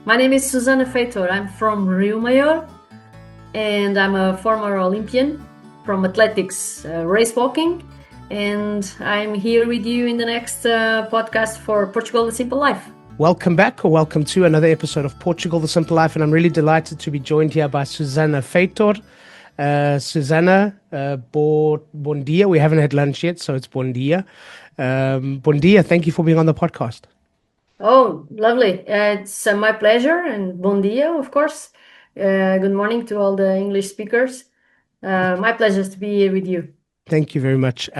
My name is Susana Feitor. I'm from Rio Maior, and I'm a former Olympian from athletics, race walking, and I'm here with you in the next podcast for Portugal The Simple Life. Welcome back, or welcome to another episode of Portugal The Simple Life, and I'm really delighted to be joined here by Susana Feitor. Susana, bon dia. We haven't had lunch yet, so it's bon dia. Bon dia, thank you for being on the podcast. Oh, lovely. It's my pleasure, and bon dia, of course. Good morning to all the English speakers. My pleasure to be here with you. Thank you very much.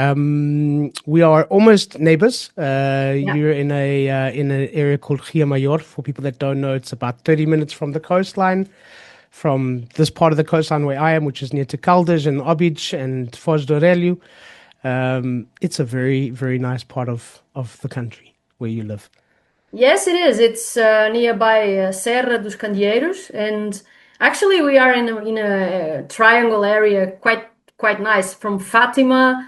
We are almost neighbors. Yeah. You're in an area called Rio Maior. For people that don't know, it's about 30 minutes from the coastline. From this part of the coastline where I am, which is near to Caldas and Óbidos and Foz do Aurélio. It's a very, very nice part of the country where you live. Yes, it is. It's nearby Serra dos Candeeiros, and actually we are in a triangle area, quite nice, from Fátima,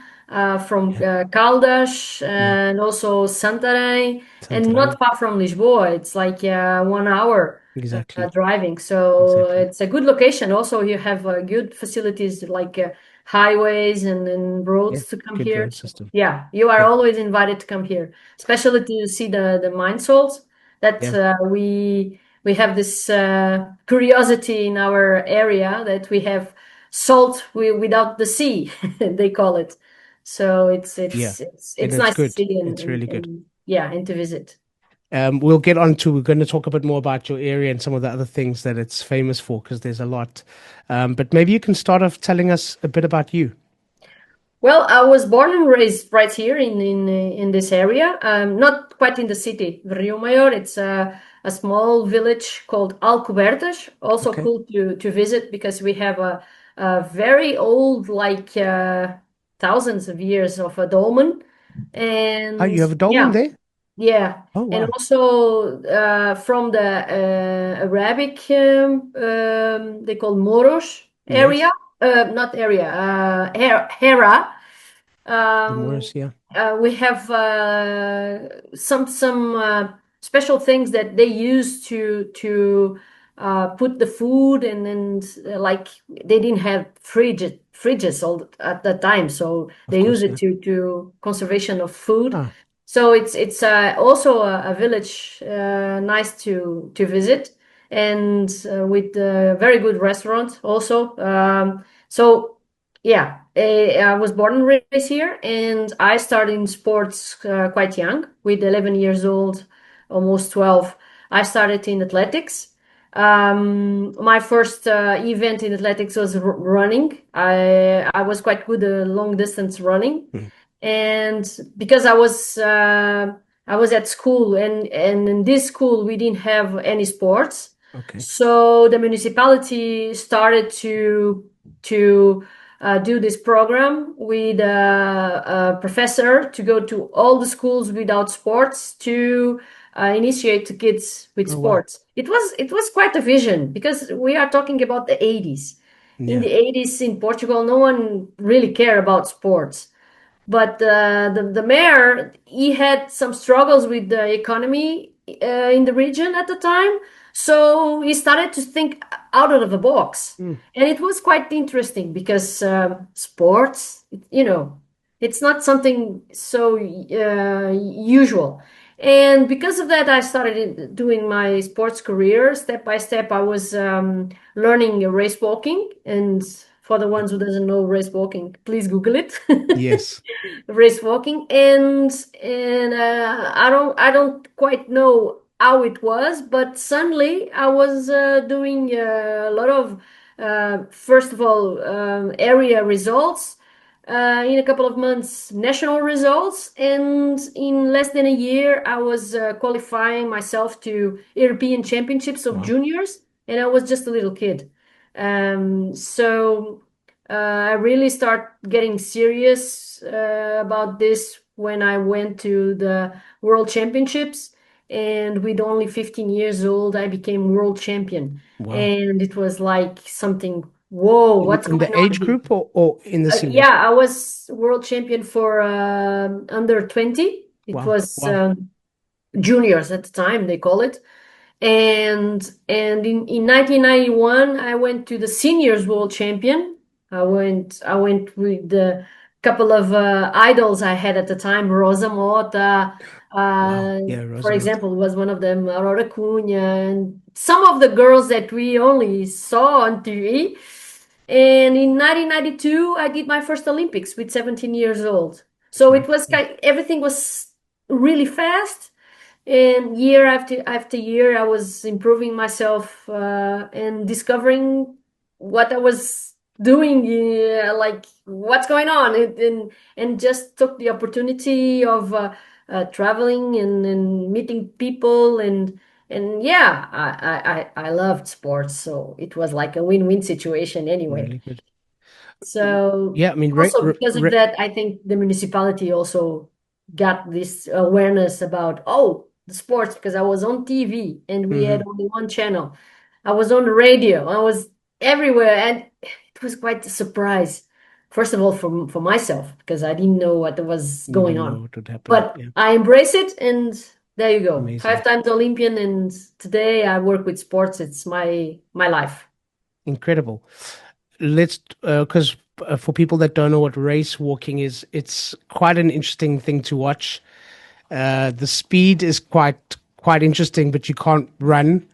from Caldas, and also Santarém, and not far from Lisboa. It's like 1 hour Exactly. driving. So Exactly. it's a good location. Also, you have good facilities like highways and roads to come Good here. road system. Yeah, you are always invited to come here, especially to see the mine salts. That we have this curiosity in our area that we have salt without the sea, they call it. So it's nice good. to see It's really good. and to visit. We're going to talk a bit more about your area and some of the other things that it's famous for, because there's a lot. But maybe you can start off telling us a bit about you. Well, I was born and raised right here in this area, not quite in the city, Rio Maior. It's a small village called Alcobertas, also cool to visit because we have a very old, like thousands of years of a dolmen. And you have a dolmen there? Yeah. Oh, wow. And also from the Arabic, they call Moros area. Yes. Not area, Hera. Moros, yeah. We have some special things that they use to put the food like they didn't have fridges at that time, so they use it to conservation of food. So it's also a village nice to visit, and with a very good restaurant also. So yeah, I was born and raised here, and I started in sports quite young, with 11 years old, almost 12. I started in athletics. My first event in athletics was running. I was quite good at long distance running. And because I was at school, and in this school we didn't have any sports. So the municipality started to do this program with a professor to go to all the schools without sports to initiate the kids with sports. Wow. It was quite a vision, because we are talking about the 80s. In the 80s in Portugal, no one really cared about sports. But the mayor, he had some struggles with the economy in the region at the time. So he started to think out of the box. And it was quite interesting because sports, it's not something so usual. And because of that, I started doing my sports career. Step by step, I was learning race walking. And for the ones who doesn't know race walking, please Google it. Yes. Race walking. And I don't quite know how it was, but suddenly I was doing a lot of first of all area results, in a couple of months national results, and in less than a year I was qualifying myself to European Championships of juniors, and I was just a little kid. So I really start getting serious about this when I went to the World Championships, and with only 15 years old, I became world champion. Wow. And it was like something, whoa, what's going on? In the age group or in the seniors? Yeah, I was world champion for under 20. It was juniors at the time, they call it. In 1991 I went to the seniors world champion. I went with the couple of idols I had at the time, Rosa Mota, Wow. Yeah, for Rosamond. example, was one of them, Aurora Cunha, and some of the girls that we only saw on TV. And in 1992 I did my first Olympics with 17 years old. That's So right. it was Yeah. everything was really fast, and year after year, I was improving myself and discovering what I was doing, like what's going on, and just took the opportunity of traveling and meeting people, and yeah, I loved sports, so it was like a win-win situation anyway. Really good. So Yeah, I mean, also because of that, I think the municipality also got this awareness about, oh, the sports, because I was on TV and we had mhm. only one channel. I was on the radio. I was everywhere, and it was quite a surprise. First of all, for myself, because I didn't know what was You going didn't know on. what would happen. But Yeah, I embrace it, and there you go. Five amazing. times Olympian, and today I work with sports. It's my life. Incredible. Let's, because for people that don't know what race walking is, it's quite an interesting thing to watch. The speed is quite interesting, but you can't run.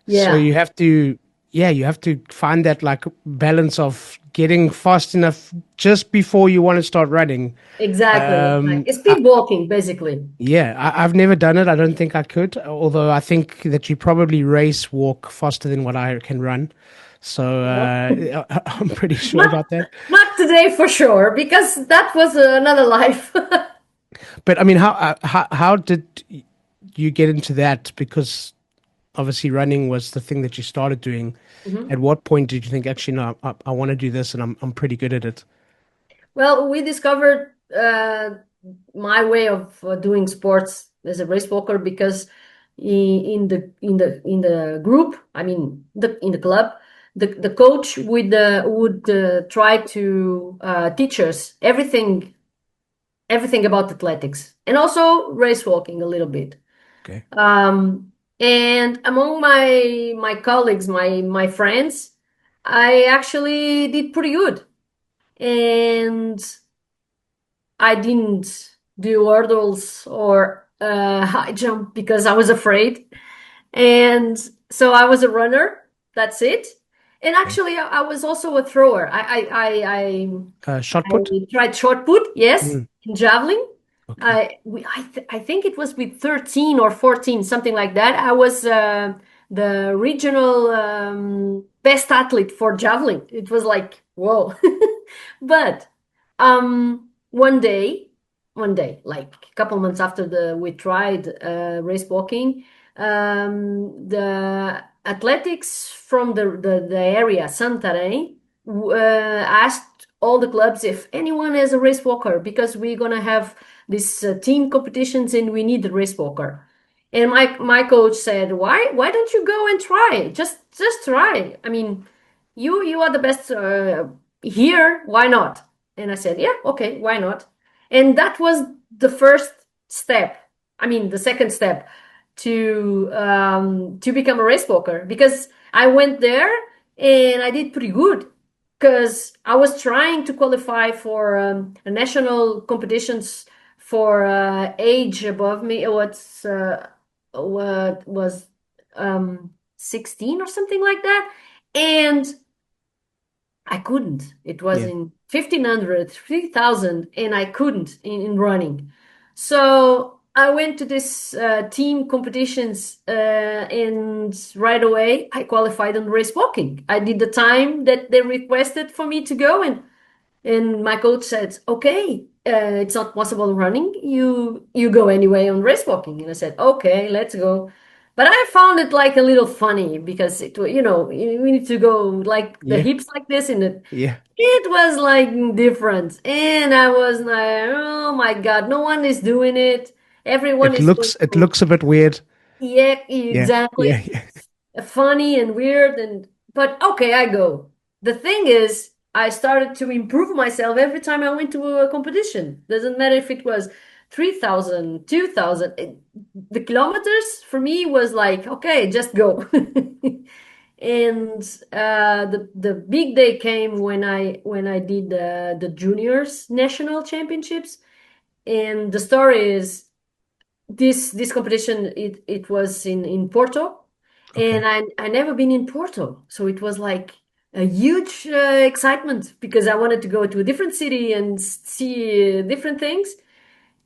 So Yeah, you have to, yeah, you have to find that like balance of getting fast enough just before you want to start running. exactly. Um, It's I, speed walking, basically. yeah, I've never done it. I don't think I could, although I think that you probably race walk faster than what I can run. So I'm pretty sure Not about that. not today for sure, because that was another life. But I mean, how did you get into that? Because obviously running was the thing that you started doing. At Mhm. what point did you think, actually, no, I want to do this, and I'm pretty good at it? Well, we discovered my way of doing sports as a race walker because in the group, I mean, in the club, the coach would try to teach us everything about athletics and also race walking a little bit. Okay. Um, and among my colleagues, my friends, I actually did pretty good. And I didn't do hurdles or high jump because I was afraid. And so I was a runner. That's it. And Okay. actually, I was also a thrower. Shot put. I tried shot put, yes, Mm, in javelin. okay. I think it was with 13 or 14, something like that. I was the regional best athlete for javelin. It was like, whoa. But one day, like a couple months after the we tried race walking, the athletics from the area, Santarém, asked all the clubs if anyone has a race walker because we're gonna have these team competitions and we need a race walker. And my coach said, "Why don't you go and try? Just try. I mean, you are the best here. Why not?" And I said, "Yeah, okay, why not?" And that was the first step. I mean, the second step to become a race walker because I went there and I did pretty good because I was trying to qualify for national competitions for age above me. What was 16 or something like that, and I couldn't. It was Yeah. in 1500, 3000, and I couldn't in running. So I went to this team competitions, and right away I qualified on race walking. I did the time that they requested for me to go, and my coach said, "Okay, it's not possible running. You go anyway on race walking." And I said, "Okay, let's go." But I found it like a little funny because we need to go like the Yeah. hips like this, and Yeah. it was like different. And I was like, "Oh my God, no one is doing it. Everyone is going It to." looks a bit weird. Yeah, Yeah. Yeah. exactly. Yeah. Funny and weird, and but okay, I go. The thing is, I started to improve myself every time I went to a competition. Doesn't matter if it was 3,000, 2,000. The kilometers for me was like, okay, just go. And the big day came when I did the juniors national championships. And the story is this competition, it was in Porto, and Okay. I never been in Porto, so it was like a huge excitement because I wanted to go to a different city and see different things.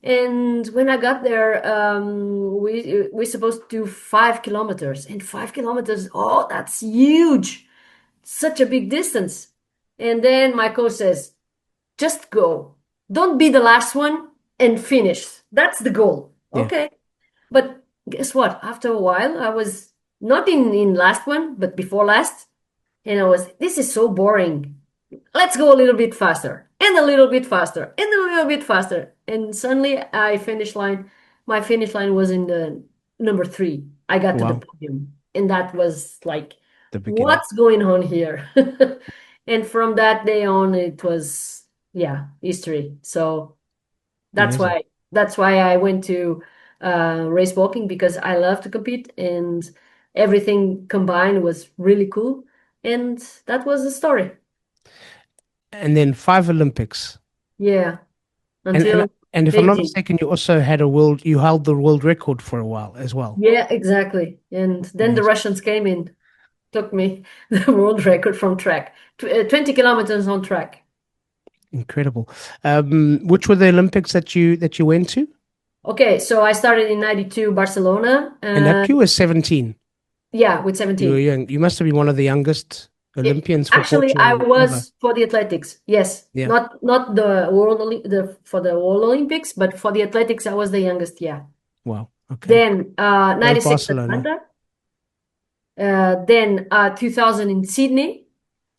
And when I got there, we supposed to do 5 kilometers, and 5 kilometers, oh, that's huge, such a big distance. And then my coach says, just go, don't be the last one, and finish. That's the goal. Yeah. Okay. But guess what? After a while, I was not in last one, but before last. And I was, this is so boring. Let's go a little bit faster and a little bit faster and a little bit faster. And suddenly my finish line was in the number 3. I got to the Wow. podium. And that was like, The beginning. what's going on here? And from that day on, it was, yeah, history. So that's Amazing. why that's why I went to race walking, because I love to compete, and everything combined was really cool. And that was the story. And then 5 Olympics. Yeah, And until and if I'm not Beijing. mistaken, you also had you held the world record for a while as well. Yeah, exactly. And then the Amazing. Russians came in, took me the world record from track, 20 kilometers on track. Incredible. Which were the Olympics that you went to? Okay, so I started in 92 Barcelona. And that you were 17. Yeah, with You were 17. young. You must have been one of the youngest Olympians for Actually, I Portugal ever. was for the athletics. Yes, Yeah. not the for the World Olympics, but for the athletics, I was the youngest. Yeah. Wow. Okay. Then That was 96 Barcelona. Atlanta. Then 2000 in Sydney.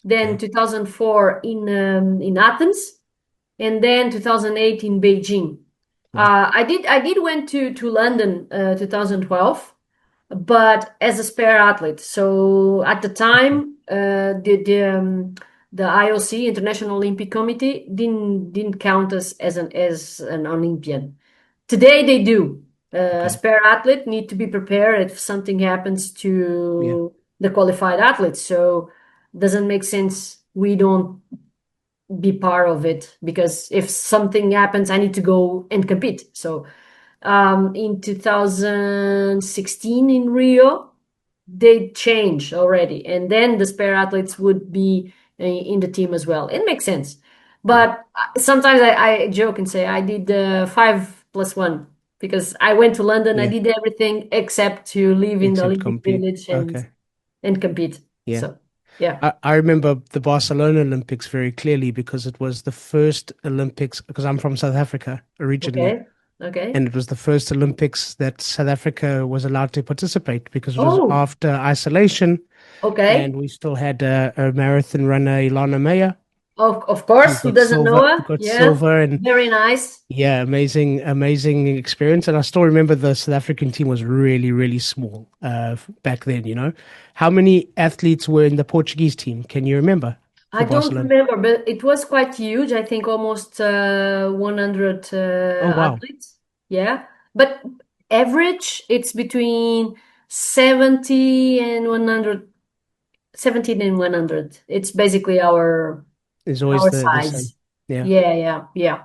Then Okay. 2004 in Athens, and then 2008 in Beijing. Wow. I did went to London 2012, but as a spare athlete. So at the Okay. time, the IOC, International Olympic Committee, didn't count us as an Olympian. Today they do. A Okay. spare athlete need to be prepared if something happens Yeah. to the qualified athletes. So doesn't make sense we don't be part of it, because if something happens, I need to go and compete. So in 2016 in Rio, they changed already, and then the spare athletes would be in the team as well. It makes sense, Yeah. but sometimes I joke and say I did 5+1, because I went to London, I Yeah. did everything except to live in the Except Olympic compete. Village Okay. and compete. Yeah. So yeah, I remember the Barcelona Olympics very clearly because it was the first Olympics, because I'm from South Africa originally. okay, okay, And it was the first Olympics that South Africa was allowed to participate because it was oh, after isolation. okay. And we still had a marathon runner, Ilana Meyer, Of who course, who got doesn't know silver, who her? got Yeah, silver. And very nice. yeah, amazing experience. And I still remember the South African team was really, really small back then, you know. How many athletes were in the Portuguese team? Can you remember I for don't Barcelona? remember, but it was quite huge. I think almost 100 Oh, wow. athletes. Yeah, but average it's between 70 and 100, 17 and 100. It's basically It's always our the same. size. Yeah. Yeah, yeah, yeah.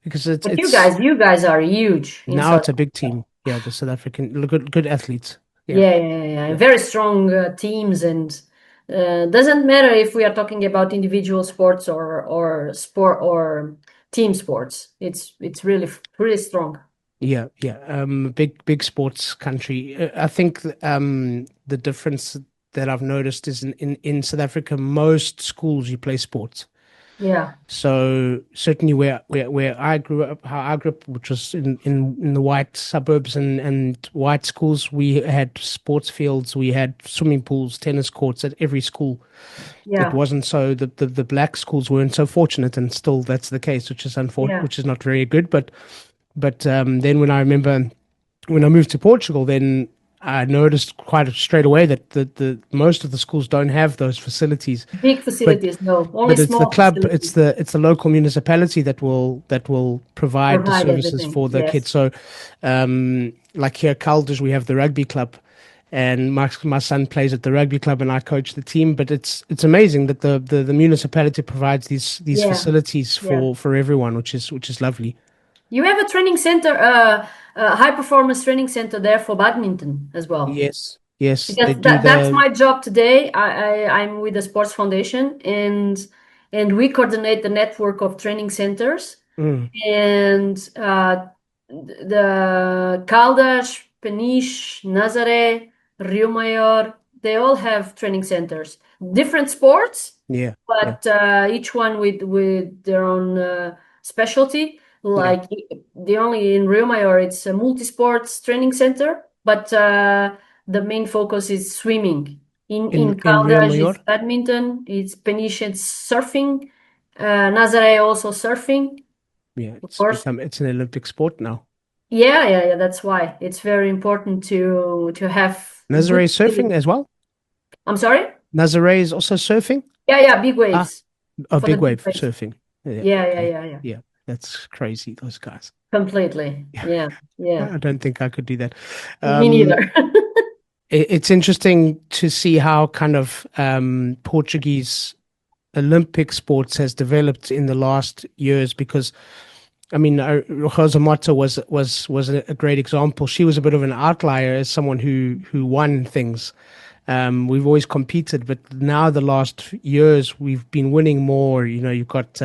Because But it's you guys are huge in now South it's a big Africa. team. Yeah, the South African good athletes. Yeah. Yeah, yeah, yeah. Yeah. Very strong teams, and doesn't matter if we are talking about individual sports or sport or team sports. It's really really strong. Yeah, yeah. Big sports country. I think the difference that I've noticed is in South Africa, most schools you play sports. Yeah, So certainly where I grew up, how I grew up, which was in the white suburbs and white schools, we had sports fields, we had swimming pools, tennis courts at every school. It yeah, wasn't so the black schools weren't so fortunate, and still that's the case, yeah, which is not very good. But then when I remember when I moved to Portugal, then I noticed quite straight away that the most of the schools don't have those facilities. Big But facilities, no, only but it's the small club, facilities it's the local municipality that will provide the provide services everything. for the kids. Yes. So, like here at Caldas, we have the rugby club, and my son plays at the rugby club, and I coach the team. But it's amazing that the municipality provides these Yeah. facilities Yeah. for everyone, which is lovely. You have a training center, a high performance training center there for badminton as well. Yes, yes, Because they do that's the my job today. I'm with the Sports Foundation, and we coordinate the network of training centers. mm, And the Caldas, Peniche, Nazaré, Rio Maior, they all have training centers. Different sports, yeah, yeah, but each one with their own specialty. yeah. Like the only in Rio Maior, it's a multi-sports training center, but the main focus is swimming. In In Rio Caldas, Mayor. it's badminton. It's Peniche, it's surfing. Nazaré also surfing, Yeah, of it's course. become it's an Olympic sport now. Yeah, yeah, yeah. That's why it's very important to have good Nazare is surfing facilities. as well. I'm sorry? Nazare is also surfing. Yeah, yeah, big Ah, waves a for the big big wave waves. surfing. Yeah, Yeah, yeah, okay. yeah, yeah. Yeah, that's crazy, those guys. Completely. Yeah, Yeah, yeah. I don't think I could do that. Me Um, neither. it's interesting to see how kind of Portuguese Olympic sports has developed in the last years because I mean, Rosa Mota was a great example. She was a bit of an outlier as someone who won things. We've always competed, but now the last years we've been winning more. You know, you've got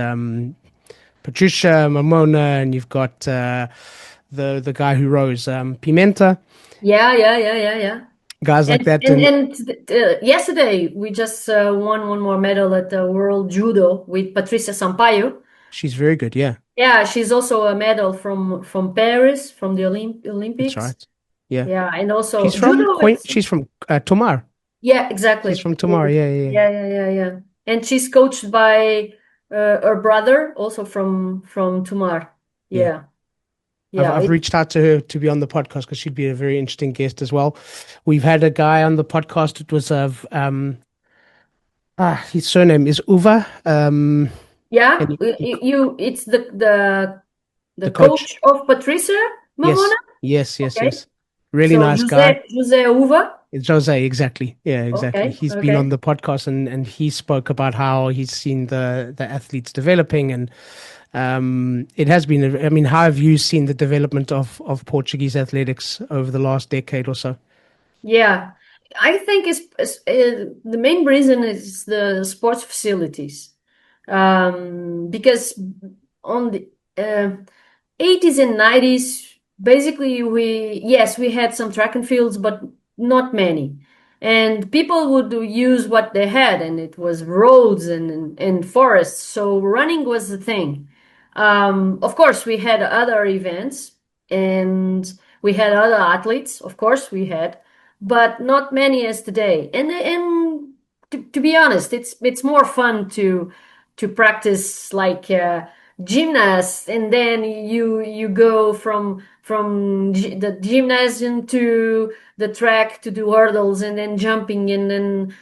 Patricia Mamona, and you've got the guy who rose Pimenta, Yeah, yeah, yeah, yeah, yeah. guys like And that, and and and yesterday we just won one more medal at the World Judo with Patricia Sampaio. she's very good. Yeah, Yeah, she's also a medal from Paris from the that's Olympics. right. Yeah, Yeah, and she's also from judo. Coin. It's She's from Tomar. yeah, She's exactly. from Tomar. Yeah, yeah, yeah. Yeah, yeah, yeah, yeah. And she's coached by her brother, also from Tumar. Yeah. Yeah, yeah. I've reached out to her to be on the podcast because she'd be a very interesting guest as well. We've had a guy on the podcast. It was of his surname is Uva. Yeah. And It's the the coach. coach of Patricia Mamona. Yes, yes, yes, Okay. yes. Really So nice guy. Jose Uva. It's Jose, exactly. Yeah, exactly. Okay, He's been on okay. the podcast and he spoke about how he's seen the athletes developing and it has been. I mean, how have you seen the development of Portuguese athletics over the last decade or so? Yeah, I think the main reason is the sports facilities, because on the 80s and 90s, basically we had some track and fields, but not many, and people would use what they had, and it was roads and forests. So running was the thing. Of course, we had other events and we had other athletes. Of course, we had but not many as today. And to be honest, it's more fun to practice like gymnasts, and then you go from the gymnasium to the track to do hurdles and then jumping, and then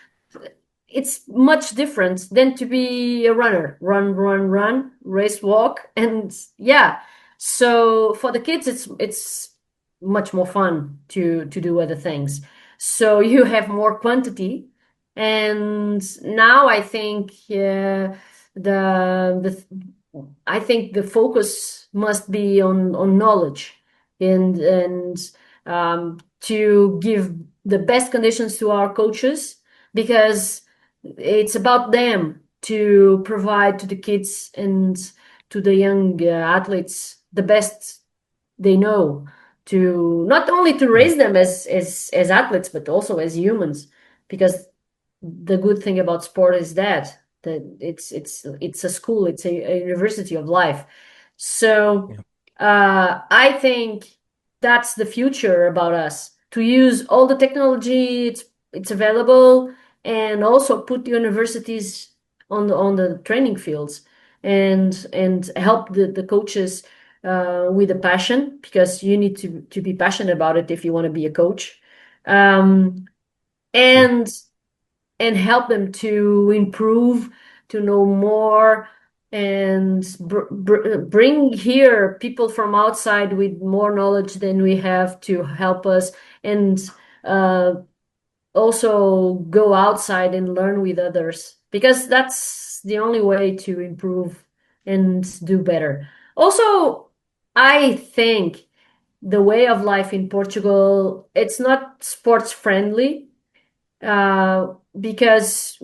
it's much different than to be a runner. Run, run, run, race, walk, and yeah. So for the kids, it's much more fun to do other things. So you have more quantity, and now I think the I think the focus must be on knowledge and to give the best conditions to our coaches, because it's about them to provide to the kids and to the young athletes the best they know, to not only to Yeah, raise them as athletes but also as humans, because the good thing about sport is that it's a school, it's a university of life. So yeah, I think that's the future about us, to use all the technology it's available, and also put the universities on the training fields, and help the coaches with a passion, because you need to be passionate about it if you want to be a coach. um, Mm. and and help them to improve, to know more, and bring here people from outside with more knowledge than we have to help us, and uh, also go outside and learn with others, because that's the only way to improve and do better. Also, I think the way of life in Portugal, it's not sports friendly, uh, because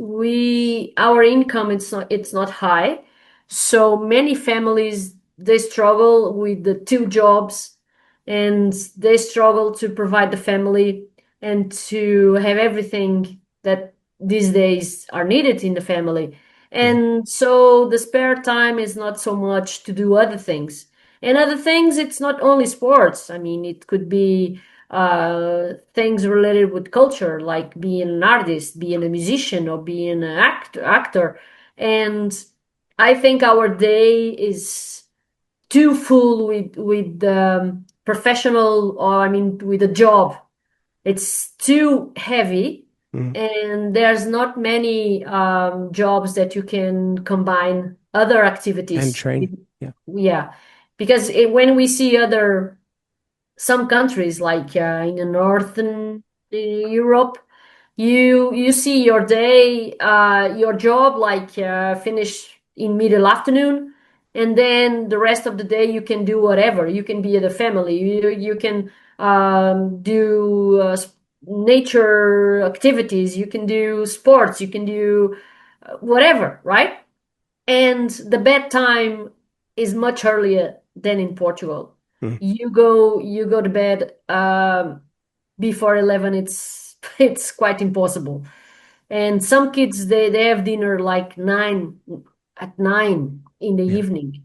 our income, it's not high, so many families, they struggle with the two jobs, and they struggle to provide the family and to have everything that these days are needed in the family. Yeah. And so the spare time is not so much to do other things. And other things, it's not only sports. I mean, it could be things related with culture, like being an artist, being a musician, or being an actor. And I think our day is too full with professional, or I mean, with a job. It's too heavy, Mm. and there's not many jobs that you can combine other And activities with. train. Yeah. Yeah, because when we see other some countries, like in the northern Europe, you see your day, your job, like finish in middle afternoon, and then the rest of the day you can do whatever. You can be at the family. You can do nature activities. You can do sports. You can do whatever, right? And the bedtime is much earlier than in Portugal. Mm. You go to bed before 11. It's quite impossible. And some kids, they have dinner like 9 in the Yeah. evening.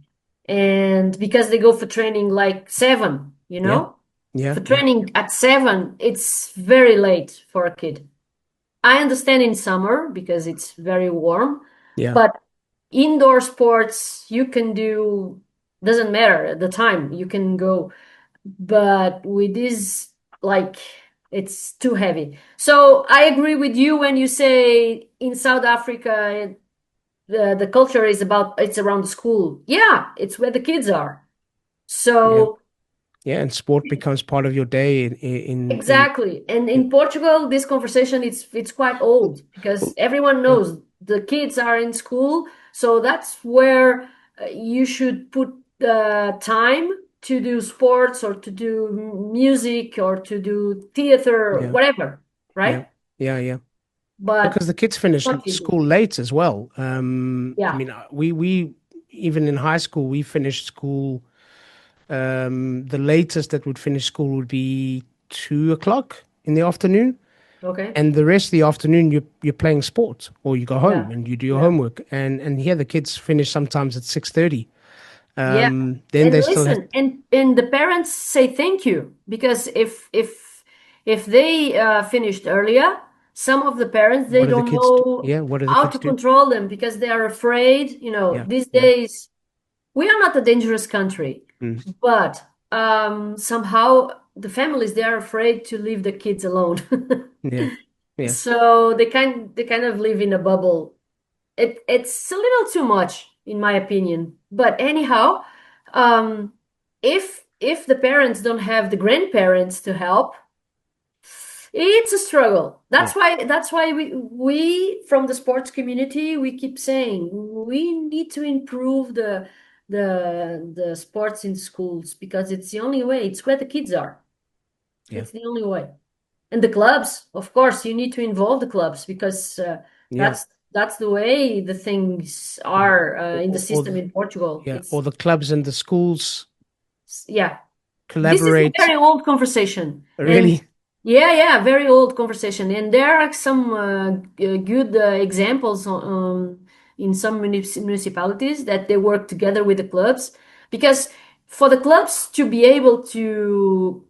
And because they go for training like 7, Yeah. Yeah. for Yeah. training at 7, it's very late for a kid. I understand in summer because it's very warm, Yeah. but indoor sports you can do, doesn't matter at the time, you can go. But with this, like, it's too heavy. So I agree with you when you say in South Africa the culture is about, it's around the school. Yeah, it's where the kids are. Yeah. So Yeah. And sport becomes part of your day in exactly. And in Portugal, this conversation, it's quite old, because well, everyone yeah. knows the kids are in school, so that's where you should put the time to do sports, or to do music, or to do theater, Yeah. whatever, Yeah. right? Yeah. Yeah. But Because the kids finish not easy. school late as well. I Yeah. mean, we even in high school we finished school. The latest that would finish school would be 2 o'clock in the afternoon, Okay. and the rest of the afternoon you're playing sports or you go home Yeah. and you do your Yeah. homework. And here the kids finish sometimes at 6:30. Yeah. Then And they still have. listen, and the parents say thank you, because if they finished earlier, some of the parents, they What do the don't kids do? know Yeah, what do the how kids to do? control them, because they are afraid. Yeah, These yeah, days we are not a dangerous country, mm, but somehow the families, they are afraid to leave the kids alone. yeah, yeah, So they kind of live in a bubble. It's a little too much, in my opinion. But anyhow, um, if the parents don't have the grandparents to help, it's a struggle. yeah, That's why we from the sports community, we keep saying we need to improve the sports in schools, because it's the only way. It's where the kids are. yeah, It's the only way. And the clubs, of course, you need to involve the clubs, because yeah, that's the way the things yeah. are in the Or system in Portugal. yeah, It's or the clubs and the schools Yeah. This is a collaborate. very old conversation, and Really? yeah, very old conversation. And there are some good examples in some municipalities, that they work together with the clubs, because for the clubs to be able to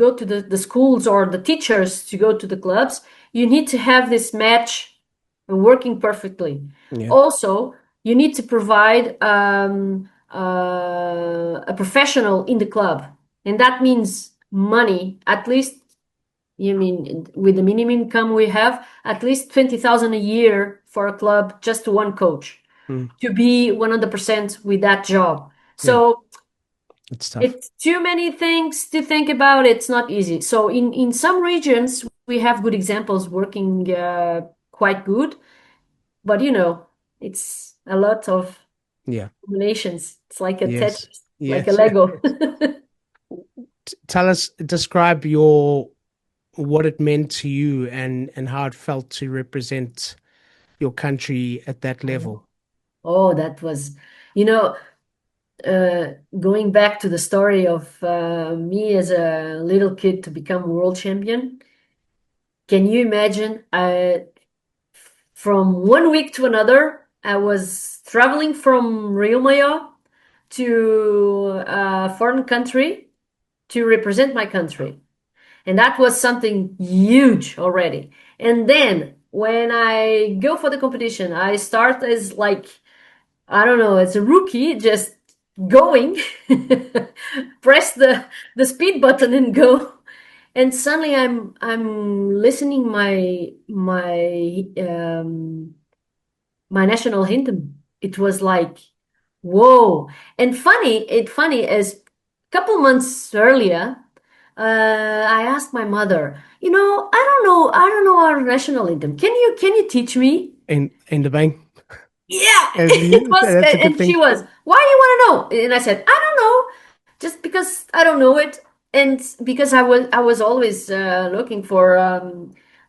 go to the schools, or the teachers to go to the clubs, you need to have this match working perfectly. Yeah, Also, you need to provide a professional in the club, and that means money, at least You mean with the minimum income we have, at least 20,000 a year for a club, just one coach Mm. to be 100% with that job. Yeah, So it's tough. it's too many things to think about. It's not easy. So in some regions, we have good examples working quite good, but it's a lot of Yeah. combinations. It's like a Yes. Tetris, like a Yes. Lego. Tell us, describe your what it meant to you and how it felt to represent your country at that level. Oh, that was, you know, going back to the story of me as a little kid to become world champion. Can you imagine? From one week to another, I was traveling from Rio Maior to a foreign country to represent my country. And that was something huge already. And then when I go for the competition, I start as like, I don't know, as a rookie, just going, press the speed button and go. And suddenly I'm listening my national anthem. It was like, whoa. And funny as a couple months earlier, I asked my mother, I don't know our national anthem. Can you teach me? In the bank, Yeah, as it you, was, that's a good and thing. she was, why do you want to know? And I said, I don't know, just because I don't know it, and because I was always looking for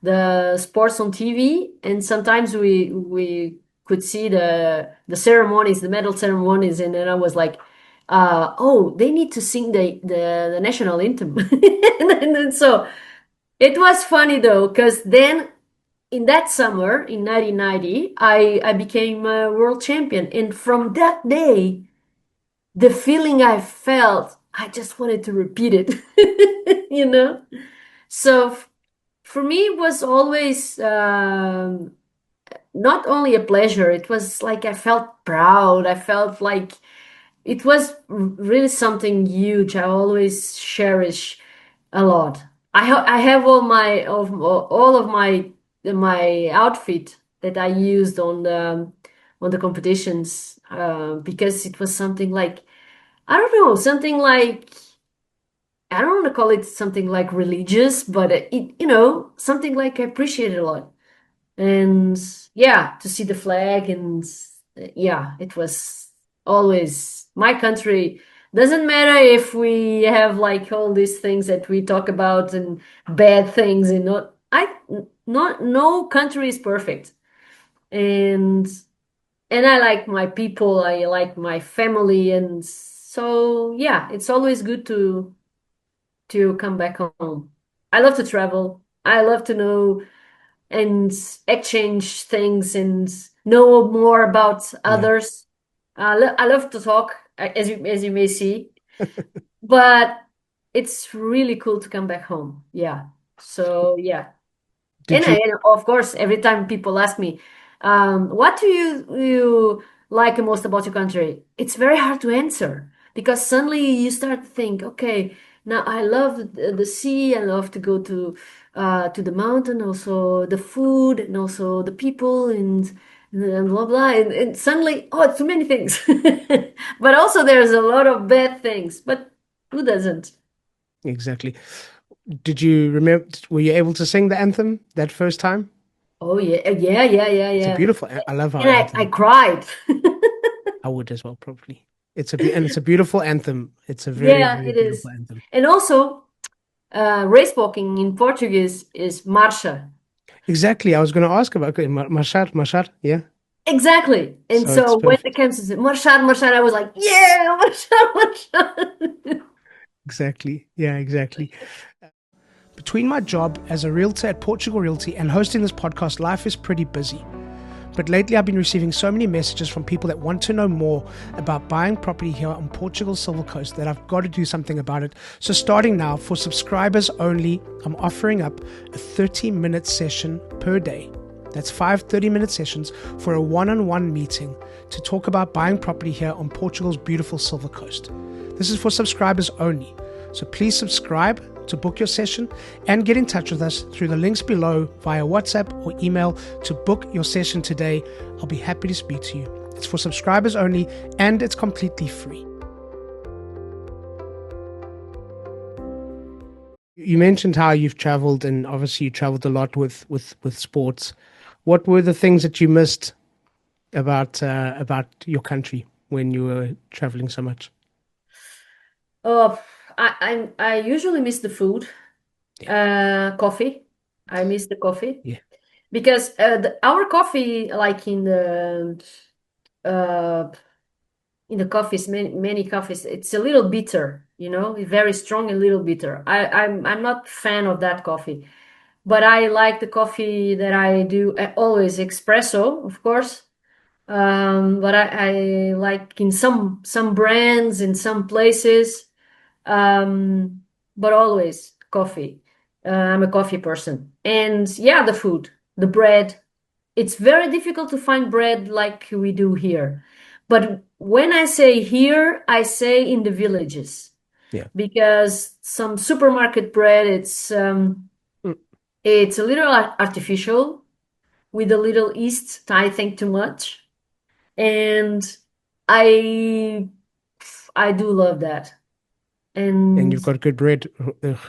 the sports on TV, and sometimes we could see the ceremonies, the medal ceremonies, and then I was like, oh, they need to sing the national anthem, and so it was funny though, because then in that summer in 1990 I became a world champion, and from that day the feeling I felt, I just wanted to repeat it. So for me it was always not only a pleasure, it was like I felt proud, I felt like it was really something huge. I always cherish a lot. I have all of my outfit that I used on the competitions because it was something like, I don't know, something like, I don't want to call it something like religious, but something like I appreciate it a lot. And yeah, to see the flag, and yeah, it was always my country. Doesn't matter if we have like all these things that we talk about and bad things, and not no country is perfect. And I like my people, I like my family, and so yeah, it's always good to come back home. I love to travel. I love to know and exchange things and know more about Yeah. others. I love to talk, as you may see, but it's really cool to come back home. Yeah. So yeah, and, Did you? and of course, every time people ask me, what do you like most about your country? It's very hard to answer because suddenly you start to think, okay, now I love the sea. I love to go to the mountain, also the food, and also the people, and blah blah. And suddenly, oh, it's too many things. But also, there's a lot of bad things. But who doesn't? Exactly. Did you remember? Were you able to sing the anthem that first time? Oh yeah, yeah, yeah, yeah, It's a yeah. beautiful. I love our And I anthem. cried. I would as well, probably. And it's a beautiful anthem. It's a very, Yeah, very it beautiful is. anthem. And also, race walking in Portuguese is marcha. Exactly. I was going to ask about okay, Mashar, Mashar. Yeah. Exactly. And So it's so when it perfect. comes to marchar, marchar, I was like, yeah, marchar, marchar. Exactly. Yeah, exactly. Between my job as a realtor at Portugal Realty and hosting this podcast, life is pretty busy. But lately, I've been receiving so many messages from people that want to know more about buying property here on Portugal's Silver Coast that I've got to do something about it. So starting now, for subscribers only, I'm offering up a 30-minute session per day. That's 5 30-minute sessions for a one-on-one meeting to talk about buying property here on Portugal's beautiful Silver Coast. This is for subscribers only. So please subscribe to book your session and get in touch with us through the links below via WhatsApp or email to book your session today. I'll be happy to speak to you. It's for subscribers only and it's completely free. You mentioned how you've traveled, and obviously you traveled a lot with sports. What were the things that you missed about your country when you were traveling so much? Oh, I usually miss the food. Coffee. I miss the coffee Yeah, because our coffee, like uh, in the coffees, many coffees, it's a little bitter. It's very strong and little bitter. I'm not fan of that coffee, but I like the coffee that I do always espresso, of course. But I like in some brands in some places, um, but always coffee. I'm a coffee person, and yeah, the food, the bread. It's very difficult to find bread like we do here. But when I say here, I say in the villages yeah. because some supermarket bread, Mm. it's a little artificial with a little yeast, I think too much. And I I do love that. And And you've got good bread,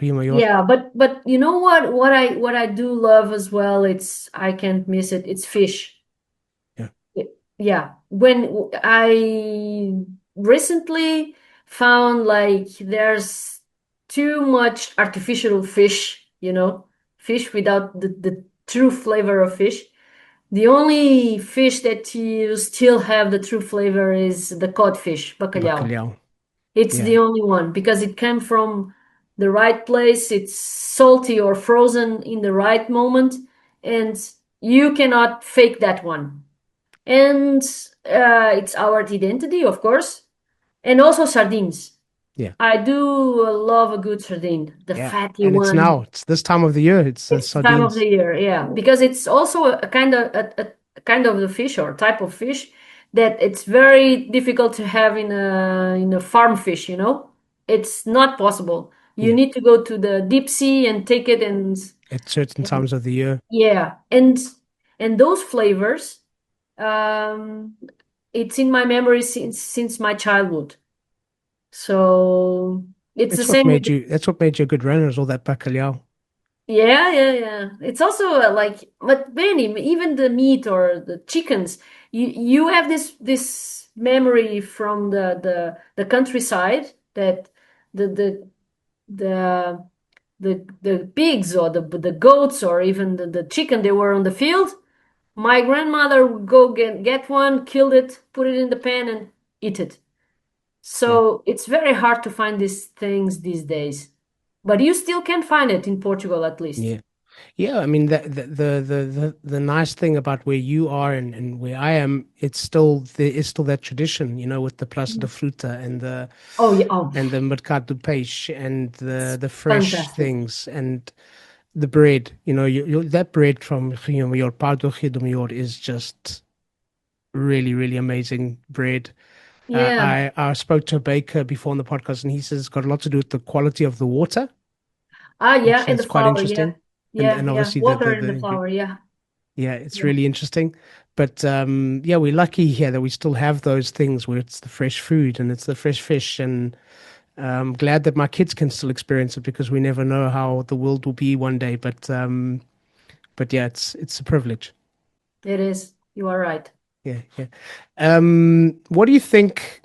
Rio Mayor. yeah, but you know what I do love as well, it's I can't miss it. It's fish. Yeah, Yeah. When I recently found like there's too much artificial fish, fish without the true flavor of fish. The only fish that you still have the true flavor is the codfish, bacalhau. bacalhau. It's the Yeah, only one because it came from the right place. It's salty or frozen in the right moment, and you cannot fake that one. And it's our identity, of course, and also sardines. yeah, I do love a good sardine, the yeah. fatty And it's one. now, it's this time of the year. It's It's the time of sardines. the year, yeah, because it's also a kind of the fish or type of fish that it's very difficult to have in a farm fish. It's not possible. You Yeah, need to go to the deep sea and take it at certain and times of the year. yeah, and those flavors, um, it's in my memory since my childhood. So it's the That's what same with made you. That's what made you a good runner. Is all that bacalhau. yeah, yeah, yeah. It's also like, but Benny, even the meat or the chickens, you have this memory from the countryside that the the the the pigs or the goats or even the chicken they were on the field. My grandmother would go get one, killed it, put it in the pan, and eat it. Yeah. So it's very hard to find these things these days, but you still can find it in Portugal at least. Yeah. Yeah, I mean the nice thing about where you are and where I am, it's still there is still that tradition, with the Plaza de Fruta Oh yeah, oh, and the Mercado do Peixe and it's the fresh fantastic. things and the bread. That bread from Rio Maior, Pão do Rio do Maior is just really, really amazing bread. Yeah. I spoke to a baker before on the podcast, and he says it's got a lot to do with the quality of the water, Ah, yeah, which and the that's quite flour, yeah. interesting. And Yeah, and yeah. obviously Water and the flour, yeah. yeah, it's Yeah. really interesting. But yeah, we're lucky here that we still have those things where it's the fresh food and it's the fresh fish, and I'm glad that my kids can still experience it because we never know how the world will be one day. But yeah, it's a privilege. It is. You are right. Yeah, yeah. What do you think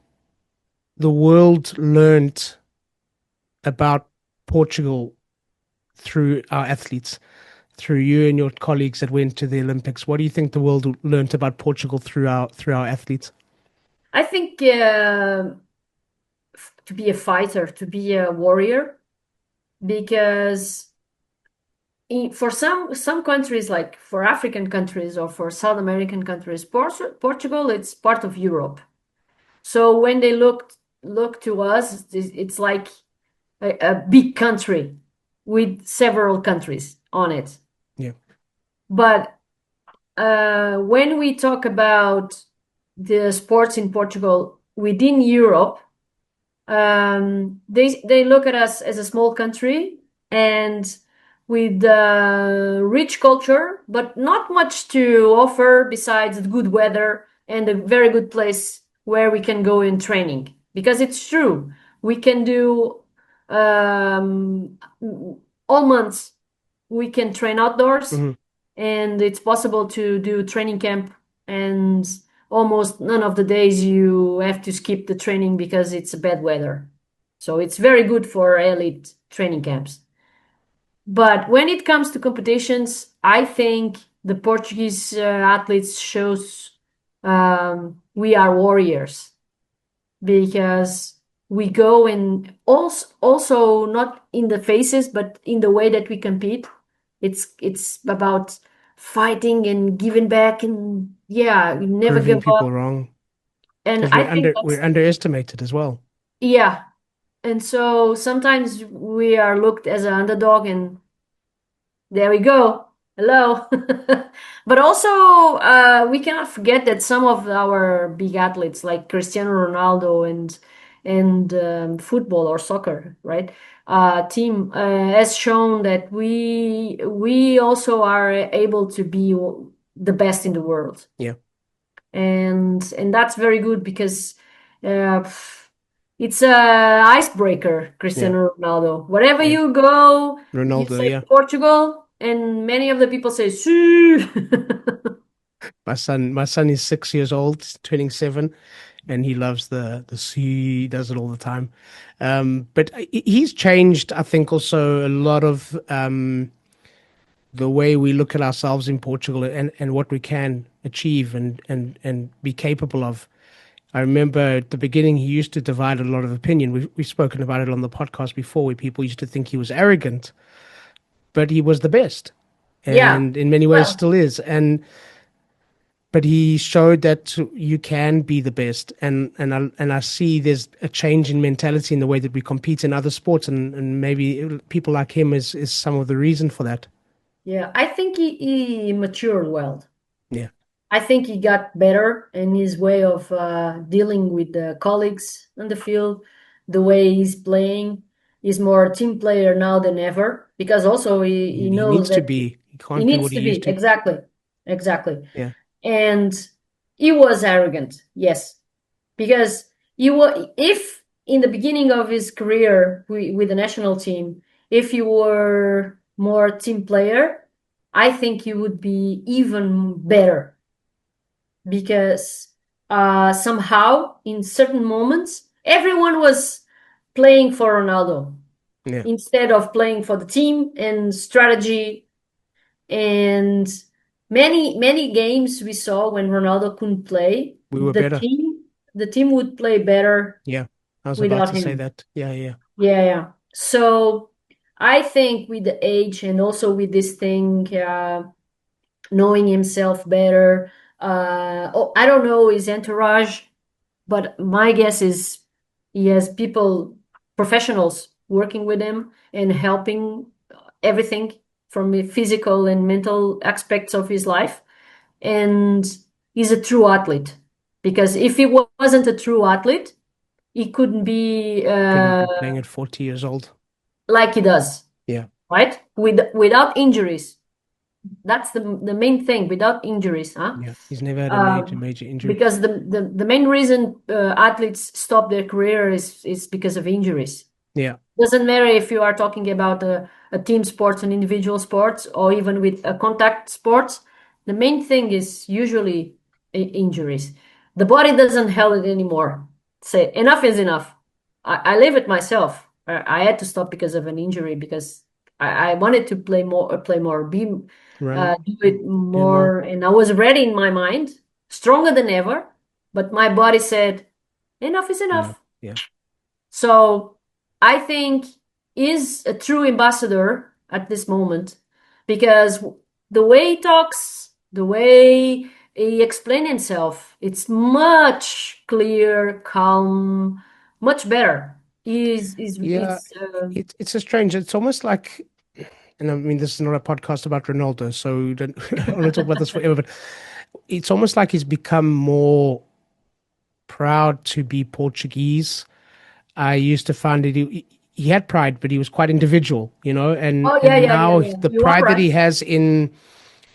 the world learned about Portugal through our athletes, through you and your colleagues that went to the Olympics? What do you think the world learned about Portugal through our athletes? I think to be a fighter, to be a warrior, because for some countries, like for African countries or for South American countries, Portugal, it's part of Europe. So when they look to us, it's like a big country with several countries on it. Yeah, But when we talk about the sports in Portugal within Europe, They look at us as a small country and with rich culture, but not much to offer besides the good weather and a very good place where we can go in training. Because it's true, we can do um, all months we can train outdoors, Hmm. and it's possible to do training camp, and almost none of the days you have to skip the training because it's bad weather. So it's very good for elite training camps. But when it comes to competitions, I think the Portuguese athletes shows we are warriors because we go and also not in the faces but in the way that we compete. It's about fighting and giving back, and yeah, we never Proving give people up. wrong And because I think we're that's, underestimated as well. yeah. And so sometimes we are looked as an underdog, and there we go. Hello. But also, we cannot forget that some of our big athletes, like Cristiano Ronaldo and football or soccer, right? Team has shown that we also are able to be the best in the world, Yeah. and that's very good because uh, it's a icebreaker. Yeah. Cristiano Ronaldo, wherever Yeah. you go, you Ronaldo, say yeah. Portugal, and many of the people say "Sí." My son is 6 years old, turning 7, and he loves the sea. He does it all the time. But he's changed, I think, also a lot of the way we look at ourselves in Portugal and what we can achieve and be capable of. I remember at the beginning he used to divide a lot of opinion. We've spoken about it on the podcast before, where people used to think he was arrogant, but he was the best, Yeah. and in many ways Well, still is. And but he showed that you can be the best, and I see there's a change in mentality in the way that we compete in other sports, and maybe people like him is some of the reason for that. yeah, I think he matured well. Yeah, I think he got better in his way of dealing with the colleagues on the field, the way he's playing. He's more a team player now than ever because also he he knows needs to that be. He he can't be needs what he to used be. to. Exactly. Exactly. Yeah, And he was arrogant, yes, because he was, if in the beginning of his career with the national team, if you were more team player, I think you would be even better because somehow in certain moments everyone was playing for Ronaldo yeah, instead of playing for the team and strategy, and many games we saw when Ronaldo couldn't play, we were better. the team would play better Yeah, I was about without to say him. that. Yeah, yeah. Yeah, yeah. So I think with the age and also with this thing, knowing himself better, oh, I don't know his entourage, but my guess is he has people, professionals working with him and helping everything from the physical and mental aspects of his life. And he's a true athlete because if he wasn't a true athlete, he couldn't be Couldn't be playing at 40 years old. like he does, Yeah, right? Without injuries. That's the main thing, without injuries, huh? yeah. He's never had a Um, major injury. because the main reason athletes stop their career is because of injuries. Yeah, Doesn't matter if you are talking about a team sports, an individual sports, or even with a contact sports. The main thing is usually injuries. The body doesn't handle it anymore. Say enough is enough. I live it myself. I had to stop because of an injury because I wanted to play more, run, do it do more. more, and I was ready in my mind, stronger than ever. But my body said, enough is Enough. enough. Yeah. So I think is a true ambassador at this moment because the way he talks, the way he explains himself, it's much clear, calm, much better. Is Yeah, it's it's a strange. It's almost like, and I mean, this is not a podcast about Ronaldo, so we don't I don't want to talk about this forever. But it's almost like he's become more proud to be Portuguese. I used to find that he had pride, but he was quite individual, Oh, yeah, and yeah, yeah, now yeah. the You are pride that right. he has in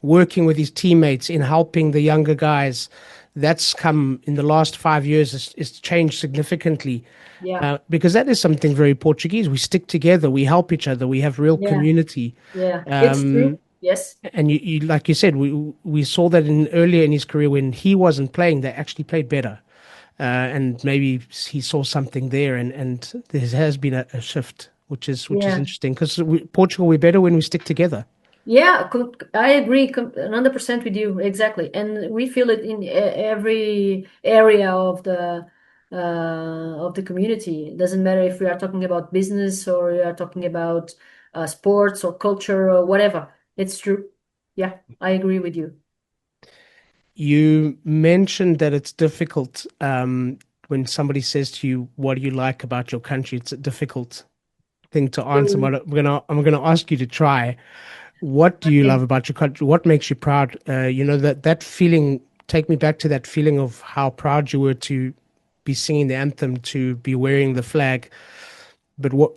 working with his teammates, in helping the younger guys, that's come in the last 5 years. It's changed significantly, Yeah, because that is something very Portuguese. We stick together, we help each other, we have real yeah, community. yeah. It's true. Um, Yes. and you like you said, we saw that earlier in his career when he wasn't playing, they actually played better. And maybe he saw something there, and there has been a shift, which is Yeah. interesting because Portugal, we're better when we stick together. Yeah, I agree 100% with you. Exactly. And we feel it in every area of the community. It doesn't matter if we are talking about business or we are talking about sports or culture or whatever. It's true. Yeah, I agree with you. You mentioned that it's difficult when somebody says to you, "What do you like about your country?" It's a difficult thing to answer. Mm, But I'm gonna ask you to try. What do you love okay. about your country? What makes you proud? That feeling. Take me back to that feeling of how proud you were to be singing the anthem, to be wearing the flag. But what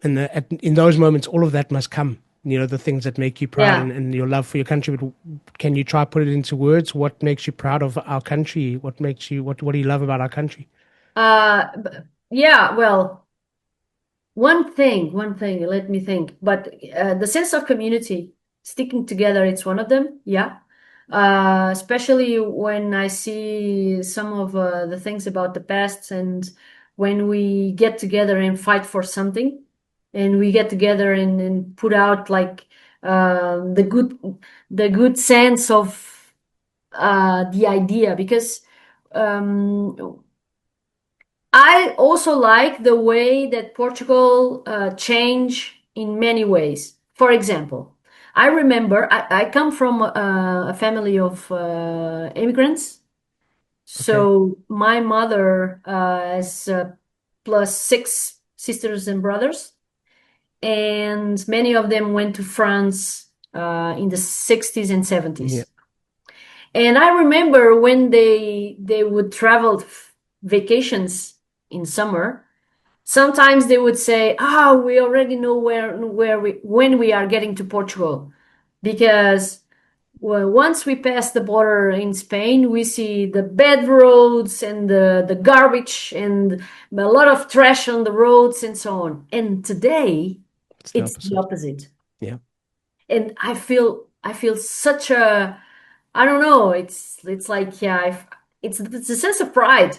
in those moments, all of that must come. The things that make you proud, Yeah. and your love for your country. But can you try put it into words? What makes you proud of our country? What makes you what do you love about our country? Yeah, well, one thing, let me think. But the sense of community, sticking together, it's one of them. Yeah. Especially when I see some of the things about the past and when we get together and fight for something and we get together and put out like the good sense of the idea because um, I also like the way that Portugal changed in many ways. For example, I remember I come from a family of immigrants. Okay. So my mother has plus six sisters and brothers, and many of them went to France in the 60s and Yeah. 70s. And I remember when they would travel vacations in summer. Sometimes they would say, "Ah, we already know where we when we are getting to Portugal," because well, once we pass the border in Spain, we see the bad roads and the garbage and a lot of trash on the roads and so on. And today, It's the it's the opposite. opposite. Yeah. And I feel such a I don't know. It's like yeah, it's a sense of pride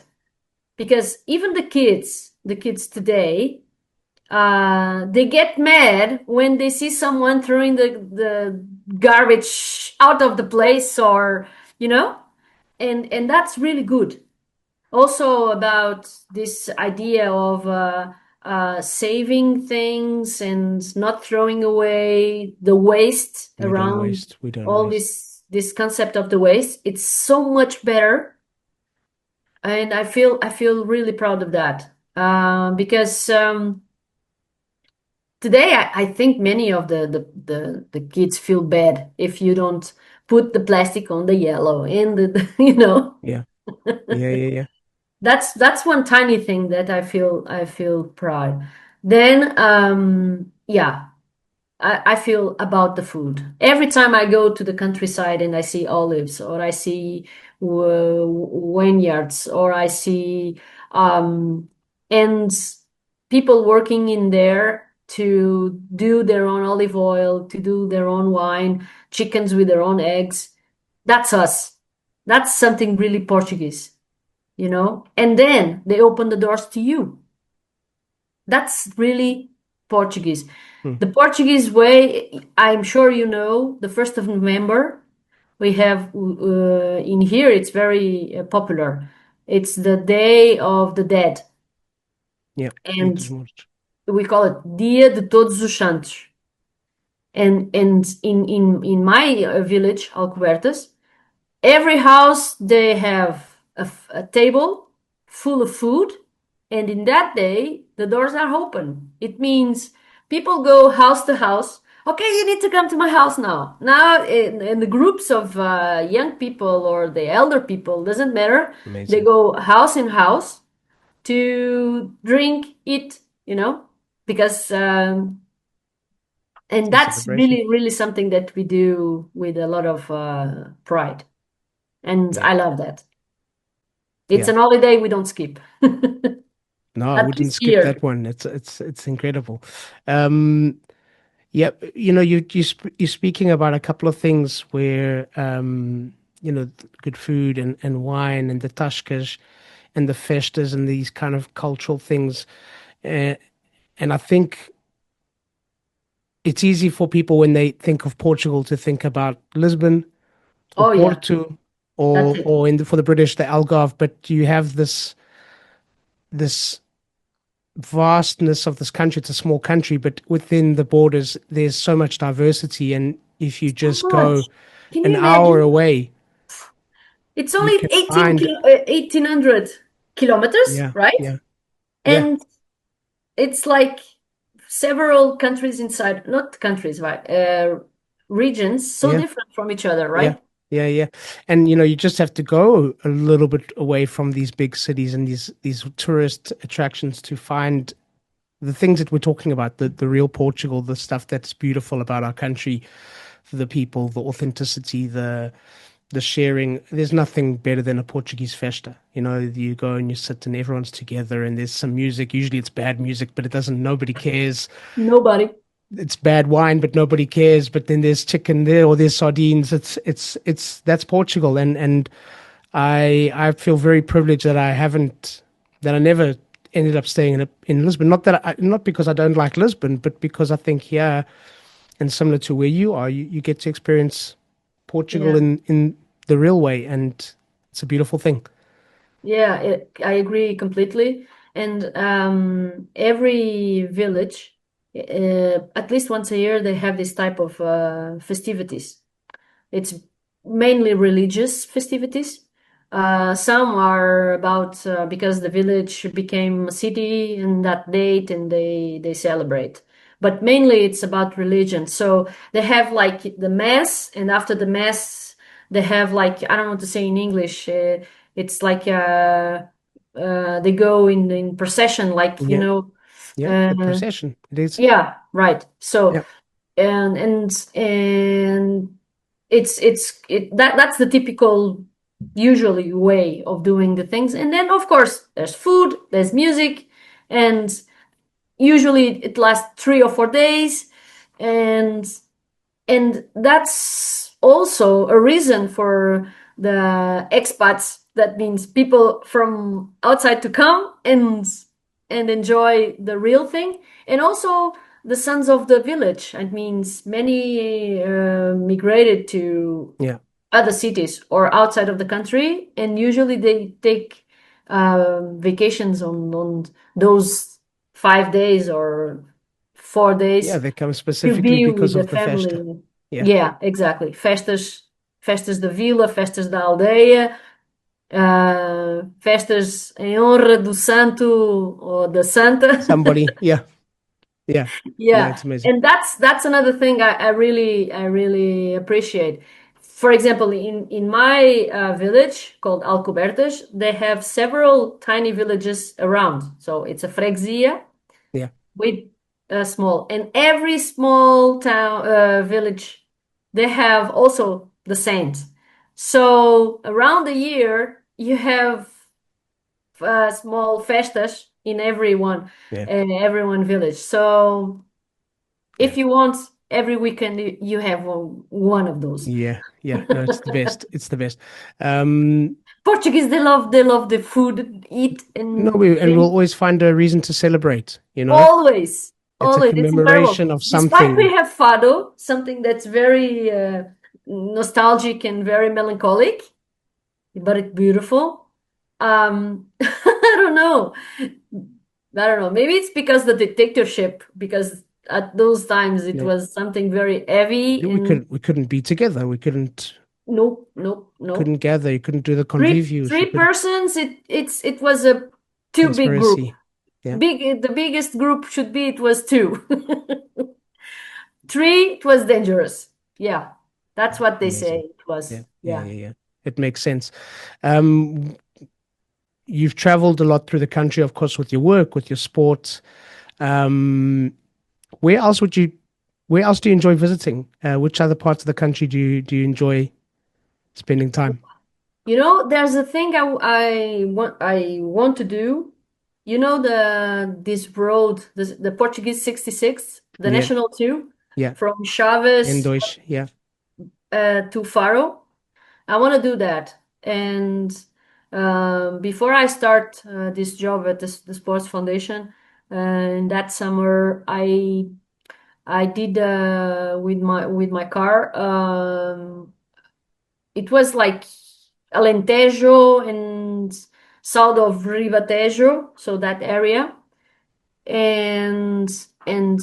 because even the kids today they get mad when they see someone throwing the garbage out of the place or you know and that's really good also about this idea of saving things and not throwing away the waste We don't around waste. We don't all waste. this concept of the waste it's so much better and I feel really proud of that because today, I think many of the kids feel bad if you don't put the plastic on the yellow and you know Yeah. Yeah. Yeah. Yeah. that's one tiny thing that I feel proud. Then yeah, I feel about the food. Every time I go to the countryside and I see olives or I see vineyards or I see and people working in there to do their own olive oil, to do their own wine, chickens with their own eggs. That's us. That's something really Portuguese, you know? And then they open the doors to you. That's really Portuguese. Hmm. The Portuguese way, I'm sure you know, the 1st of November, we have in here, it's very popular. It's the Day of the Dead, Yeah. Dia and dos Mortos. we call it Dia de Todos os Santos. And in my village, Alcobertas, every house they have a table full of food, and in that day the doors are open. It means people go house to house. Okay, you need to come to my house now. Now, in the groups of young people or the elder people, doesn't matter. They Amazing. go house in house to drink, eat, because and A that's celebration. really something that we do with a lot of pride, and Yeah. I love that. It's Yeah. an holiday we don't skip. No, I At wouldn't least skip here. that one. It's incredible. Um, yeah, you're speaking about a couple of things where good food and wine and the tashkas and the festas and these kind of cultural things. Uh, and I think it's easy for people when they think of Portugal to think about Lisbon or Oh yeah, Porto that's it. or for the British the Algarve, but you have this vastness of this country. It's a small country, but within the borders, there's so much diversity. And if you So just go much. Can an you hour imagine? away, It's you only can find, 1800 kilometers, yeah, right? yeah, yeah, And it's like several countries inside, not countries, right? Regions so yeah, different from each other, yeah, right? yeah, yeah. And you just have to go a little bit away from these big cities and these tourist attractions to find the things that we're talking about, the real Portugal, the stuff that's beautiful about our country, the people, the authenticity, the sharing. There's nothing better than a Portuguese festa. You go and you sit and everyone's together and there's some music. Usually it's bad music, but it doesn't, nobody cares. Nobody. It's bad wine, but nobody cares. But then there's chicken there or there's sardines. It's that's Portugal. And I feel very privileged that I never ended up staying in Lisbon. Not because I don't like Lisbon, but because I think here, and similar to where you are, you get to experience Portugal Yeah. in the real way, and it's a beautiful thing. Yeah, I agree completely. And every village, at least once a year, they have this type of festivities. It's mainly religious festivities. Some are about because the village became a city in that date and they celebrate. But mainly it's about religion. So they have like the mass, and after the mass, they have like, I don't know what to say in English. It's like they go in procession, like Yeah, yeah, the uh, procession. It is. yeah, right. So Yeah, and that's the typical usually way of doing the things, and then of course there's food, there's music, and usually it lasts 3 or 4 days, and that's also a reason for the expats. That means people from outside to come and enjoy the real thing. And also the sons of the village. It means many migrated to yeah, other cities or outside of the country, and usually they take vacations on those 5 days or four yeah. days They come to specifically be because with the of the festa. family. Yeah, Yeah, exactly. Festas da vila, festas da aldeia, festas em honra do santo or da santa. somebody. Yeah, yeah. No, Yeah, it's amazing. and that's another thing I really appreciate. For example, in my village called Alcobertas, they have several tiny villages around. So it's a freguesia Yeah, with small, and every small town village, they have also the saint. So around the year, you have small festas in yeah, everyone village. So yeah. if you want, every weekend you have one of those. Yeah, yeah. No, it's the best. It's the best. Um, Portuguese, they love the food, eat no, and and we'll drink. always find a reason to celebrate. Always, It's a always. It's incredible. commemoration of Despite we something. have fado, something that's very nostalgic and very melancholic, but it's beautiful. I don't know. I don't know. Maybe it's because the dictatorship, because at those times it Yeah, was something very heavy we and couldn't be together. We nope, nope, couldn't nope. gather. You couldn't do the Three convivials. You three couldn't persons. It was a too big group. conspiracy. Yeah, The biggest group should be it was two. Three, it was dangerous. Yeah, that's what they say amazing. it Yeah, was. yeah, Yeah. yeah, yeah. It makes sense. Um, you've traveled a lot through the country, of course, with your work, with your sports. Um, where else would you, where else do you enjoy visiting? Which other parts of the country do you enjoy spending time? There's a thing I want to do. This road, the Portuguese 66, the Yeah, national two, yeah. from Chaves Endoish, yeah, to Faro. I want to do that. And before I start this job at the Sports Foundation, in that summer, I did with my car. It was like Alentejo and south of Ribatejo, so that area, and and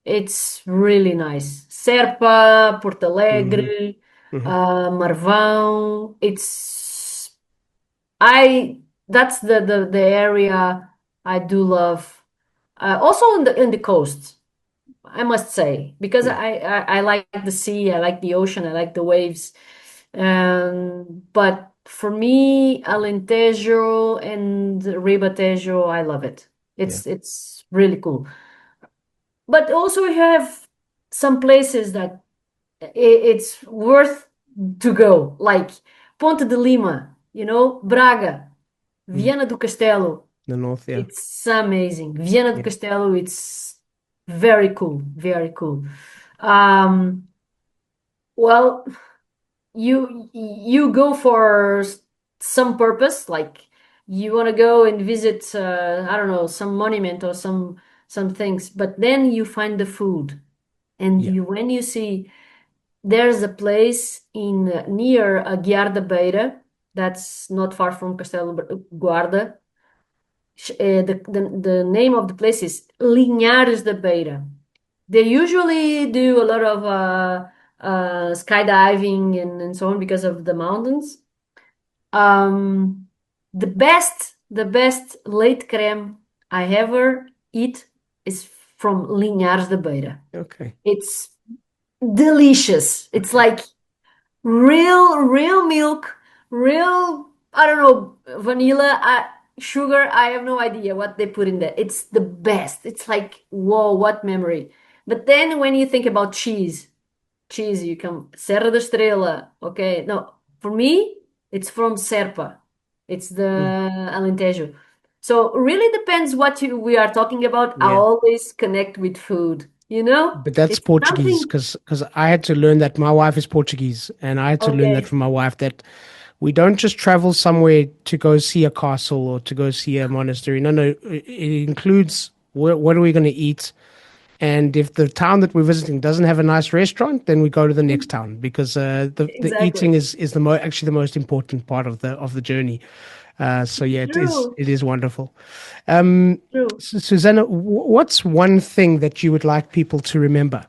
it's really nice. Serpa, Porto hmm Alegre, hmm Marvão. I that's the area I do love. Also in the coast, I must say, because yeah, I like the sea, I like the ocean, I like the waves. But for me, Alentejo and Ribatejo, I love it. yeah, It's really cool. But also we have some places that it's worth to go, like Ponte de Lima, Braga, mm. Viana do Castelo. The north, yeah, It's amazing. Viana do yeah, Castelo, it's very cool, very cool. Um, well, you go for some purpose, like you want to go and visit, I don't know, some monument or some things, but then you find the food, and yeah. when you see there's a place in near Aguiar da Beira, that's not far from Castelo Guarda. The name of the place is Linhares da Beira. They usually do a lot of skydiving and so on because of the mountains. Um, the best late creme I ever eat is from Linhares da Beira. Okay, It's delicious. It's okay. like real milk, real, I don't know, vanilla, sugar. I have no idea what they put in there. It's the best. It's like, whoa, what memory. But then when you think about cheese, you come Serra da Estrela. Okay, no, for me, it's from Serpa. It's the Mm. Alentejo. So really depends what we are talking about. I Yeah. always connect with food. But that's It's Portuguese something. because I had to learn that my wife is Portuguese, and I had to learn that Okay, from my wife that we don't just travel somewhere to go see a castle or to go see a monastery. No, no, it includes what are we going to eat, and if the town that we're visiting doesn't have a nice restaurant, then we go to the next town because the eating exactly. is actually the most important part of the journey. So yeah, True, it is wonderful. Um, true. Susanna, what's one thing that you would like people to remember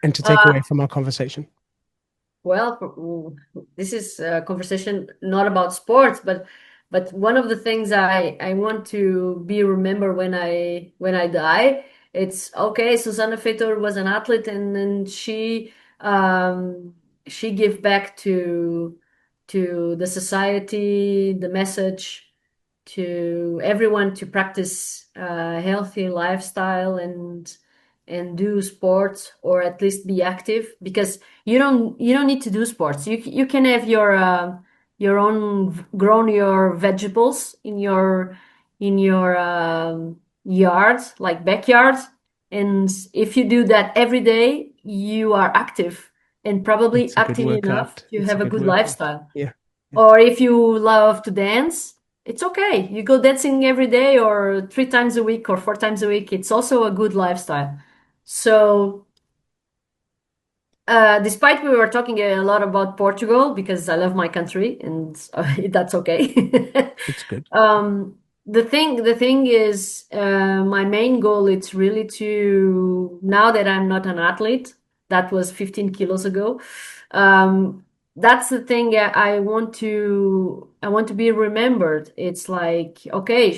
and to take away Uh, from our conversation? well, this is a conversation not about sports, but one of the things I want to be remembered when I die, it's okay. Susana Feitor was an athlete, and then she gave back to the society, the message to everyone to practice a healthy lifestyle and do sports, or at least be active, because you don't need to do sports. You can have your own grown your vegetables in your yard, like backyard, and if you do that every day, you are active and probably It's a good active enough workout. to It's a have a good good workout. lifestyle. Yeah. Yeah. Or if you love to dance, it's okay. You go dancing every day or 3 times a week or 4 times a week. It's also a good lifestyle. So, despite we were talking a lot about Portugal because I love my country and that's okay. It's good. The thing is, my main goal is really to, now that I'm not an athlete, that was 15 kilos ago. Um, that's the thing I want to be remembered. It's like, okay,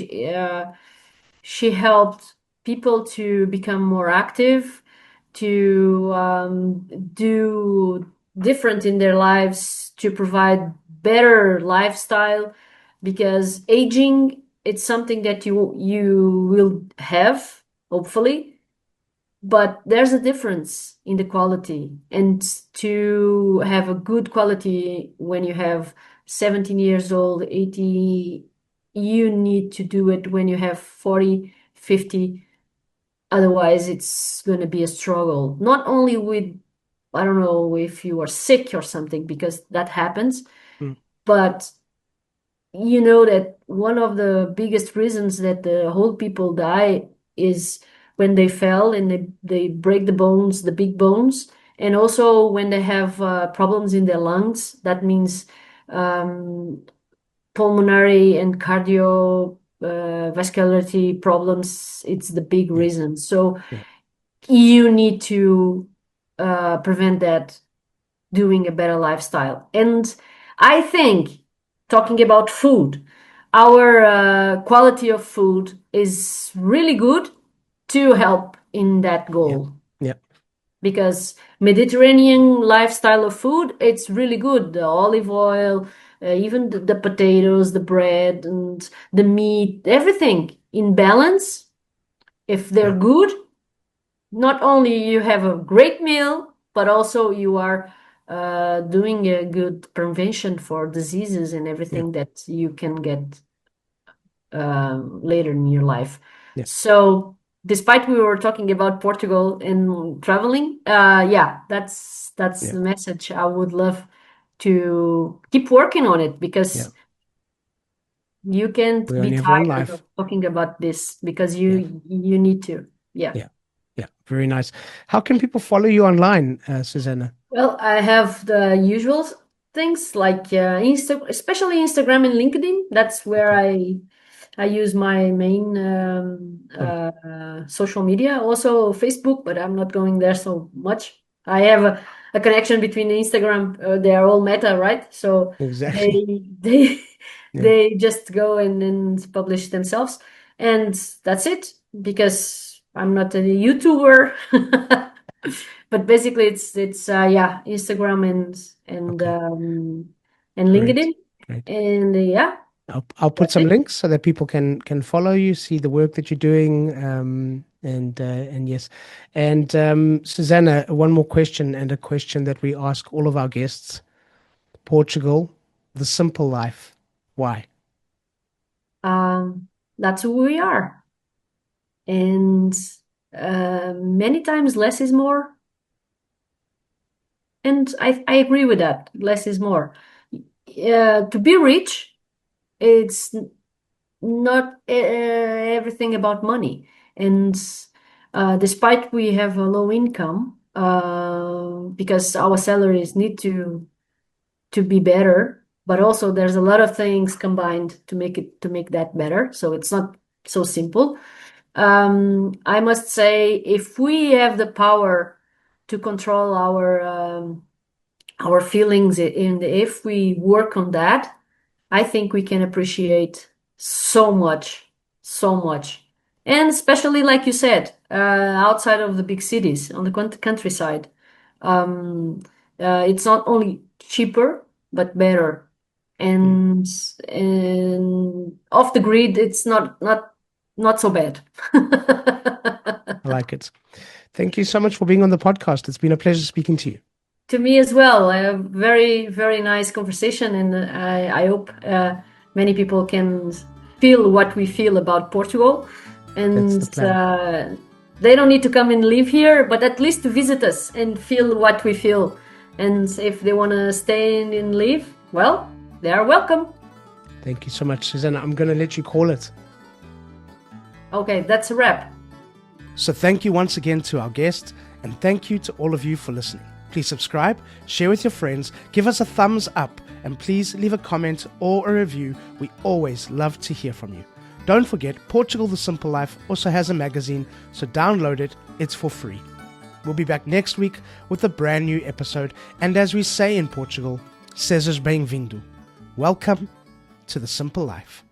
she helped people to become more active, to do different in their lives, to provide better lifestyle. because aging, it's something that you will have, hopefully, but there's a difference in the quality. And to have a good quality when you have 17 years old, 80, you need to do it when you have 40, 50. Otherwise, it's going to be a struggle. Not only with, I don't know if you are sick or something, because that happens, Mm. but you know that one of the biggest reasons that the old people die is when they fell and they break the bones, the big bones, and also when they have problems in their lungs. That means um, pulmonary and cardio vascularity problems. It's the big Yeah. reason. So Yeah. you need to prevent that doing a better lifestyle. And I think, talking about food, our quality of food is really good to help in that Yeah. goal. Yeah. Because Mediterranean lifestyle of food, it's really good. The olive oil, even the potatoes, the bread, and the meat, everything in balance. If they're Yeah. good, not only you have a great meal, but also you are doing a good prevention for diseases and Yeah. everything that you can get later in your life. Yeah. So, despite we were talking about Portugal and traveling, yeah, that's Yeah. the message. I would love to keep working on it Yeah. because you can't We be only have one tired of life. talking about this because Yeah. you need to. Yeah. Yeah. Yeah. Very nice. How can people follow you online, Susanna? Well, I have the usual things like especially Instagram and LinkedIn. That's where Okay. I use my main Oh, social media. Also Facebook, but I'm not going there so much. I have a connection between Instagram. They are all Meta, right? So exactly. they Yeah. they just go and publish themselves, and that's it. Because I'm not a YouTuber. But basically it's yeah, Instagram Okay. and Great. LinkedIn, Great. and yeah, I'll put that's some it. links so that people can follow you, see the work that you're doing, and yes, and Susanna, one more question, and a question that we ask all of our guests: Portugal, the simple life. Why? That's who we are, and many times less is more, and I agree with that. Less is more. To be rich, it's not everything about money. And despite we have a low income, because our salaries need to be better, but also there's a lot of things combined to make that better. So it's not so simple. I must say, if we have the power to control our feelings, and if we work on that, I think we can appreciate so much, so much. And especially, like you said, outside of the big cities, on the countryside. Um, it's not only cheaper, but better. Mm, And off the grid, it's not so bad. I like it. Thank you so much for being on the podcast. It's been a pleasure speaking to you. To me as well, a very, very nice conversation, and I hope many people can feel what we feel about Portugal. That's And the plan. they don't need to come and live here, but at least to visit us and feel what we feel. And if they want to stay and live, well, they are welcome. Thank you so much, Susanna. I'm going to let you call it. Okay, that's a wrap. So thank you once again to our guest, and thank you to all of you for listening. Please subscribe, share with your friends, give us a thumbs up, and please leave a comment or a review. We always love to hear from you. Don't forget, Portugal The Simple Life also has a magazine, so download it. It's for free. We'll be back next week with a brand new episode, and as we say in Portugal, sejas bem-vindo. Welcome to The Simple Life.